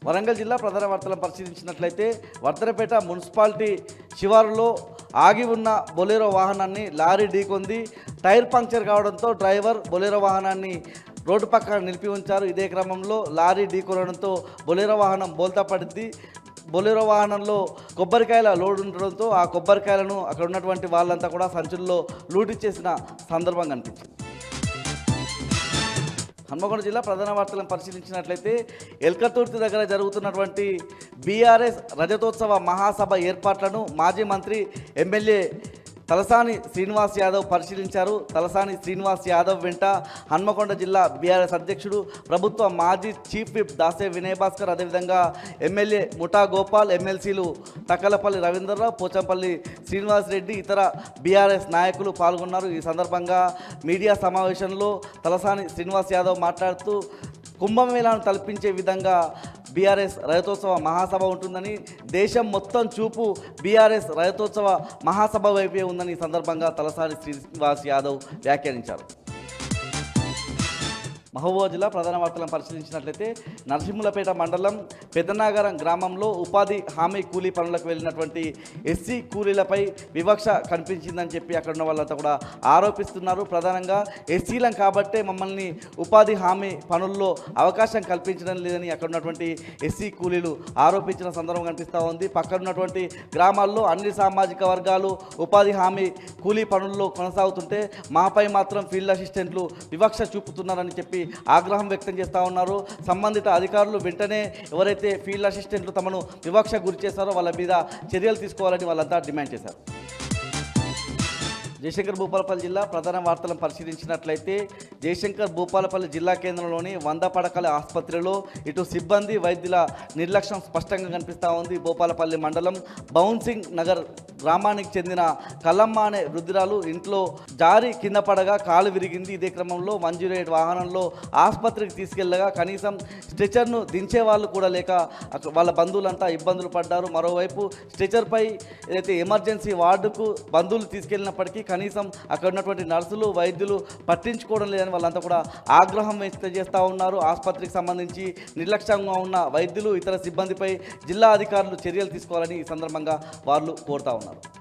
వరంగల్ జిల్లా ప్రధాన వార్తలను పరిశీలించినట్లయితే వర్ధనపేట మున్సిపాలిటీ శివారులో ఆగి ఉన్న బొలెరో వాహనాన్ని లారీ ఢీకొంది. టైర్ పంక్చర్ కావడంతో డ్రైవర్ బొలెరో వాహనాన్ని రోడ్డు పక్కన నిలిపి ఉంచారు. ఇదే క్రమంలో లారీ ఢీకొనడంతో బొలెరో వాహనం బోల్తా పడింది. బొలెరో వాహనంలో కొబ్బరికాయల లోడ్ ఉండడంతో ఆ కొబ్బరికాయలను అక్కడ ఉన్నటువంటి వాళ్ళంతా కూడా సంచుల్లో లూటి చేసిన సందర్భం కనిపించింది. హన్మకొండ జిల్లా ప్రధాన వార్తలను పరిశీలించినట్లయితే ఎల్కతుర్తి దగ్గర జరుగుతున్నటువంటి బీఆర్ఎస్ రజతోత్సవ మహాసభ ఏర్పాట్లను మాజీ మంత్రి ఎమ్మెల్యే తలసాని శ్రీనివాస్ యాదవ్ పరిశీలించారు. తలసాని శ్రీనివాస్ యాదవ్ వెంట హన్మకొండ జిల్లా బీఆర్ఎస్ అధ్యక్షుడు, ప్రభుత్వ మాజీ చీఫ్ విప్ దాసే వినయ్ భాస్కర్, అదేవిధంగా ఎమ్మెల్యే ముఠా గోపాల్, ఎమ్మెల్సీలు తక్కలపల్లి రవీంద్రరావు, పోచంపల్లి శ్రీనివాస్ రెడ్డి, ఇతర బీఆర్ఎస్ నాయకులు పాల్గొన్నారు. ఈ సందర్భంగా మీడియా సమావేశంలో తలసాని శ్రీనివాస్ యాదవ్ మాట్లాడుతూ కుంభమేళాను తలపించే విధంగా బీఆర్ఎస్ రజతోత్సవ మహాసభ ఉంటుందని, దేశం మొత్తం చూపు బీఆర్ఎస్ రజతోత్సవ మహాసభ వైపే ఉందని ఈ సందర్భంగా తలసాని శ్రీనివాస్ యాదవ్ వ్యాఖ్యానించారు. మహబూబాబాద్ జిల్లా ప్రధాన వార్తలను పరిశీలించినట్లయితే నరసింహులపేట మండలం పెద్దనాగరం గ్రామంలో ఉపాధి హామీ కూలీ పనులకు వెళ్ళినటువంటి ఎస్సీ కూలీలపై వివక్ష కనిపించిందని చెప్పి అక్కడ ఉన్న వాళ్ళంతా కూడా ఆరోపిస్తున్నారు. ప్రధానంగా ఎస్సీలం కాబట్టే మమ్మల్ని ఉపాధి హామీ పనుల్లో అవకాశం కల్పించడం లేదని అక్కడ ఉన్నటువంటి ఎస్సీ కూలీలు ఆరోపించిన సందర్భం కనిపిస్తూ ఉంది. పక్కన ఉన్నటువంటి గ్రామాల్లో అన్ని సామాజిక వర్గాలు ఉపాధి హామీ కూలీ పనుల్లో కొనసాగుతుంటే మాపై మాత్రం ఫీల్డ్ అసిస్టెంట్లు వివక్ష చూపుతున్నారని చెప్పి ఆగ్రహం వ్యక్తం చేస్తూ ఉన్నారు. సంబంధిత అధికారులు వెంటనే ఎవరైతే ఫీల్డ్ అసిస్టెంట్లు తమను వివక్ష గురి చేశారో వాళ్ళ మీద చర్యలు తీసుకోవాలని వాళ్ళంతా డిమాండ్ చేశారు. జయశంకర్ భూపాలపల్లి జిల్లా ప్రధాన వార్తలను పరిశీలించినట్లయితే జయశంకర్ భూపాలపల్లి జిల్లా కేంద్రంలోని 100 పడకల ఆసుపత్రిలో ఇటు సిబ్బంది వైద్యుల నిర్లక్ష్యం స్పష్టంగా కనిపిస్తూ ఉంది. భూపాలపల్లి మండలం బౌన్సింగ్ నగర్ గ్రామానికి చెందిన కల్లమ్మ అనే వృద్ధురాలు ఇంట్లో జారి కింద పడగా కాలు విరిగింది. ఇదే క్రమంలో 108 వాహనంలో ఆసుపత్రికి తీసుకెళ్లగా కనీసం స్ట్రెచర్ను దించే వాళ్ళు కూడా లేక వాళ్ళ బంధువులంతా ఇబ్బందులు పడ్డారు. మరోవైపు స్ట్రెచర్పై ఏదైతే ఎమర్జెన్సీ వార్డుకు బంధువులు తీసుకెళ్లినప్పటికీ కనీసం అక్కడ ఉన్నటువంటి నర్సులు వైద్యులు పట్టించుకోవడం లేదని వాళ్ళంతా కూడా ఆగ్రహం వ్యక్తం చేస్తూ ఉన్నారు. ఆసుపత్రికి సంబంధించి నిర్లక్ష్యంగా ఉన్న వైద్యులు ఇతర సిబ్బందిపై జిల్లా అధికారులు చర్యలు తీసుకోవాలని ఈ సందర్భంగా వాళ్ళు కోరుతా ఉన్నారు.